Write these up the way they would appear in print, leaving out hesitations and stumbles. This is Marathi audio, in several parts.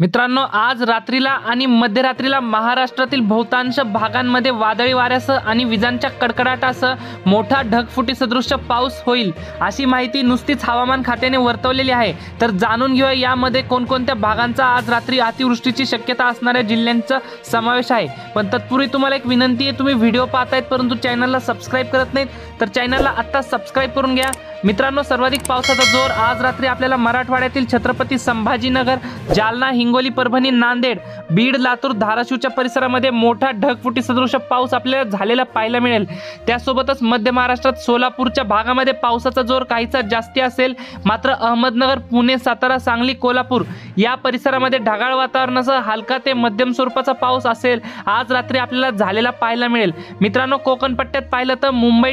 मित्रांनो, आज रात्रीला आणि मध्यरात्रीला महाराष्ट्रातील बहुतांश भागांमध्ये वादळी वाऱ्यासह आणि विजांच्या कडकडाटासह मोठा ढगफुटी सदृश पाऊस होईल अशी माहिती नुसतीच हवामान खात्याने वर्तवलेली आहे। तर जाणून घेऊया यामध्ये कोणकोणत्या भागांचा आज रात्री अतिवृष्टीची शक्यता असणाऱ्या जिल्ह्यांचा समावेश आहे। पण तत्पूर्वी तुम्हाला एक विनंती आहे, तुम्ही व्हिडिओ पाहतायत परंतु चॅनलला सबस्क्राइब करत नाहीत तर चॅनलला आता सबस्क्राइब करून घ्या। मित्रांनो, सर्वाधिक पावसाचा जोर आज रात्री आपल्याला मराठवाड्यातील छत्रपती संभाजीनगर, जालना, हिंगोली, परभणी, नांदेड, बीड, लातूर, धाराशिवच्या परिसरामध्ये मोठा ढगफुटी सदृश पाऊस आपल्याला झालेला पाहायला मिळेल। त्यासोबतच मध्य महाराष्ट्रात सोलापूरच्या भागामध्ये पावसाचा जोर काहीसा जास्ती असेल। मात्र अहमदनगर, पुणे, सातारा, सांगली, कोल्हापूर या परिसरामध्ये ढगाळ वातावरणासह हलका ते मध्यम स्वरूपाचा पाऊस असेल आज रात्री आपल्याला झालेला पाहायला मिळेल। मित्रांनो, कोकण पट्ट्यात पाहिलं तर मुंबई,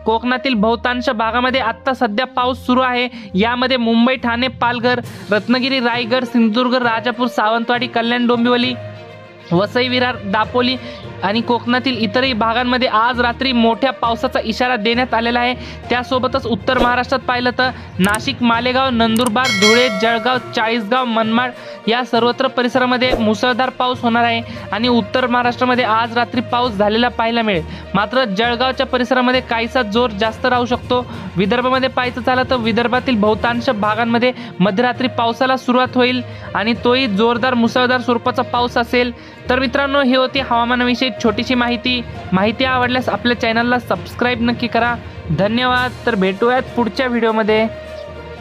कोकणातील बहुतांश भागामध्ये आता सध्या पाऊस सुरू आहे। यामध्ये मुंबई, ठाणे, पालघर, रत्नागिरी, रायगड, सिंधुदुर्ग, राजापूर, सावंतवाडी, कल्याण, डोंबिवली, वसई, विरार, दापोली आणि कोकणातील इतरही भागांमध्ये आज रात्री मोठ्या पावसाचा इशारा देण्यात आलेला आहे। त्यासोबतच उत्तर महाराष्ट्रात पाहिलं तर नाशिक, मालेगाव, नंदुरबार, धुळे, जळगाव, चाळीसगाव, मनमाड या सर्वत्र परिसरामध्ये मुसळधार पाऊस होणार आहे आणि उत्तर महाराष्ट्रामध्ये आज रात्री पाऊस झालेला पाहायला मिळेल। मात्र जळगावच्या परिसरामध्ये काहीसा जोर जास्त राहू शकतो। विदर्भामध्ये पाहायचं झालं तर विदर्भातील बहुतांश भागांमध्ये मध्यरात्री पावसाला सुरुवात होईल आणि तोही जोरदार मुसळधार स्वरूपाचा पाऊस असेल। तर मित्रांनो, ही होती हवामानाविषयी छोटीशी माहिती आवडल्यास आपल्या चॅनलला सबस्क्राइब नक्की करा। धन्यवाद। तर भेटूयात पुढच्या व्हिडिओमध्ये।